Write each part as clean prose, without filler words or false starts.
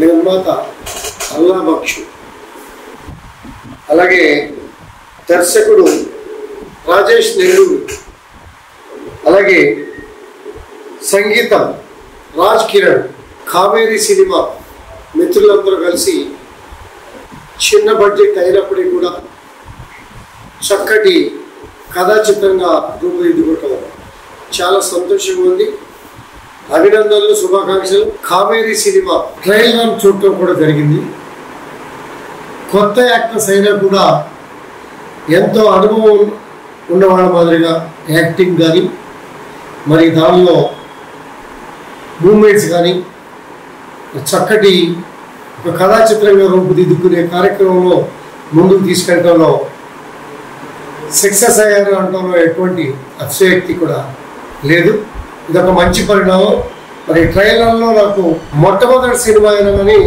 నిర్మాత అల్లా బక్షు, అలాగే దర్శకుడు రాజేష్ నెల్లూరు, అలాగే సంగీతం రాజ్ కిరణ్. కావేరీ సినిమా మిత్రులందరూ కలిసి చిన్న బడ్జెట్ అయినప్పటికీ కూడా చక్కటి కథా చిత్రంగా రూపుదిద్దుకుంటాం. చాలా సంతోషంగా ఉంది. అభినందనలు, శుభాకాంక్షలు. కావేరీ సినిమా ట్రైలర్ చూడటం కూడా జరిగింది. కొత్త యాక్టర్స్ అయినా కూడా ఎంతో అనుభవం ఉన్నవాళ్ళ మాదిరిగా యాక్టింగ్ కానీ, మరి దానిలో మూమెంట్స్ కానీ చక్కటి ఒక కథా చిత్రంగా రూపుదిద్దుకునే కార్యక్రమంలో ముందుకు తీసుకెళ్ళడంలో సక్సెస్ అయ్యారు అనడంలో ఎటువంటి అతిశయోక్తి కూడా లేదు. ఇదొక మంచి పరిణామం. మరి ట్రైలర్లో నాకు మొట్టమొదటి సినిమా అయినా కానీ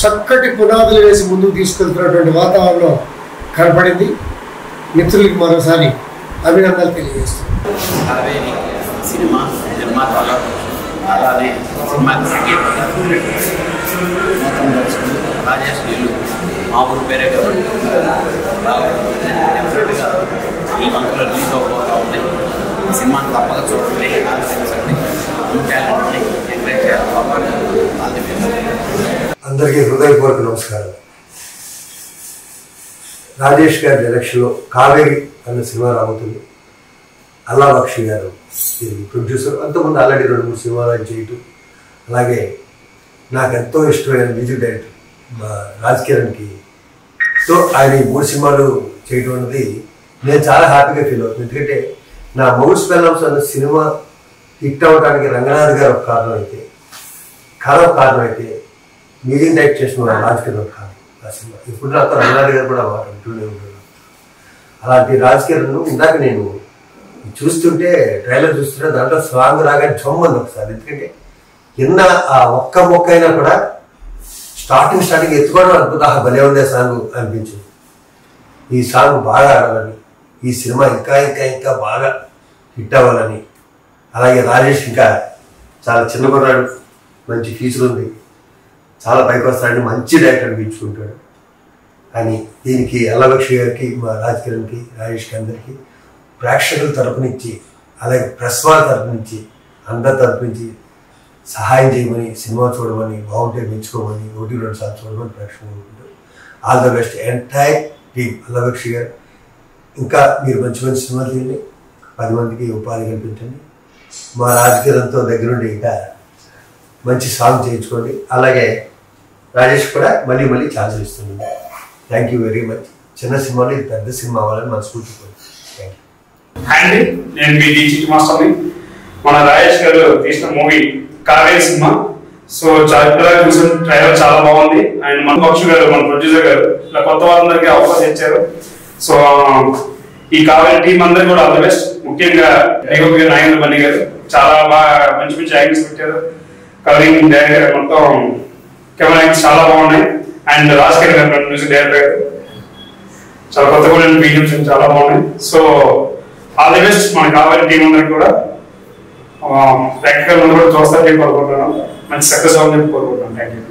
చక్కటి పునాదులు వేసి ముందుకు తీసుకెళ్తున్నటువంటి వాతావరణం కనపడింది. మిత్రులకి మరోసారి అభినందనలు తెలియజేస్తున్నాను. సినిమా నిర్మాత అలానే సినిమా రాజేష్ నెల్లూరు మా ఊరు పేరే కాబట్టి డెఫినెట్గా ఈ మంత్లో రిలీజ్ అవ్వబోతూ ఉంది. ఈ సినిమాని తప్పక చూడండి, ఆలోచించండి, టాలెంట్ని ఎంకరేజ్ చేయాలి. అందరికీ హృదయపూర్వక నమస్కారం. రాజేష్ గారి డైరెక్షన్లో కావేరి అన్న సినిమా రాబోతుంది. అల్లా బక్షి గారు దీనికి ప్రొడ్యూసర్. అంతకుముందు ఆల్రెడీ 2-3 సినిమాలు చేయటం, అలాగే నాకు ఎంతో ఇష్టమైన మ్యూజిక్ డైరెక్టర్ మా రాజ్ కిరణ్కి తో ఆయన 3 సినిమాలు చేయడం అనేది నేను చాలా హ్యాపీగా ఫీల్ అవుతుంది. ఎందుకంటే నా మౌడ్ స్పెల్లంస్ అన్న సినిమా హిట్ అవ్వడానికి రంగనాథ్ గారు ఒక కారణం అయితే, కథ ఒక కారణం అయితే, మ్యూజిక్ డైరెక్ట్ చేసిన రాజ్ కిరణ్ ఒక కారణం. ఆ సినిమా ఇప్పుడు నాతో రంగనాథ్ గారు కూడా మాట అంటూనే ఉంటారు. అలాంటి రాజ్ కిరణ్ ఇందాక నేను చూస్తుంటే ట్రైలర్ చూస్తుంటే దాంట్లో సాంగ్ రాగానే చొమ్మంది ఒకసారి. ఎందుకంటే ఎన్న ఆ ఒక్క మొక్క అయినా కూడా స్టార్టింగ్ ఎత్తుకోవడం అనుకుంటా భలే ఉండే సాంగ్ అనిపించింది. ఈ సాంగ్ బాగా ఆడాలని, ఈ సినిమా ఇంకా ఇంకా ఇంకా బాగా హిట్ అవ్వాలని, అలాగే రాజేష్ ఇంకా చాలా చిన్న కుర్రాడు, మంచి ఫీచర్ ఉంది, చాలా పైకి వస్తాడని మంచి డైరెక్టర్ అనిపించుకుంటాడు అని దీనికి అల్లా బక్షి గారికి, మా రాజ్ కిరణ్కి, రాజేష్కి అందరికీ ప్రేక్షకుల తరపు నుంచి, అలాగే ప్రెస్ వాళ్ళ తరపు నుంచి, అందరి తరపు నుంచి సహాయం చేయమని, సినిమా చూడమని, బాగుంటే మెచ్చుకోమని, 1-2 సార్లు చూడమని ప్రేక్షకులు అనుకుంటారు. All the best entire team. Alla Bakshi గారు ఇంకా మీరు మంచి మంచి సినిమాలు తీయండి, 10 మందికి ఉపాధి కల్పించండి. మా రాజ్ కిరణ్తో దగ్గరుండి ఇంకా మంచి సాంగ్ చేయించుకోండి. అలాగే రాజేష్ కూడా మళ్ళీ మళ్ళీ ఛాన్స్ ఇస్తున్నాను. Thank you very much. చిన్న సినిమాలో ఇది పెద్ద సినిమా అవ్వాలని మనస్ఫూర్తి థ్యాంక్ యూ. అండి, నేను మీ చిట్టి మాస్టర్ని. మన రాజేష్ గారు తీసిన మూవీ కావేరీ సినిమా. సో చాలా చూసిన ట్రైలర్ చాలా బాగుంది. అండ్ మన బక్షు గారు, మన ప్రొడ్యూసర్ గారు ఇలా కొత్త వాళ్ళందరికీ అవకాశం ఇచ్చారు. సో ఈ కావేరీ టీం అందరికీ కూడా ఆల్ ది బెస్ట్. ముఖ్యంగా నాగేంద్ర బన్నీ గారు చాలా బాగా మంచి మంచి యాంగిల్స్ పెట్టారు. కలరింగ్ డైరెక్టర్ మొత్తం కెమెరా యాంగిల్స్ చాలా బాగున్నాయి. అండ్ రాజ్ కిరణ్ గారు మ్యూజిక్ డైరెక్టర్ గారు చాలా కొత్త కూడా బీజిఎమ్స్ చాలా బాగున్నాయి. సో ఆల్ ది బెస్ట్ మన కావేరీ టీం అందరికి కూడా. ప్రాక్టికల్ కూడా చూస్తారని కోరుకుంటున్నాను. మంచి సక్సెస్ అవ్వాలని కోరుకుంటున్నాను. Thank you.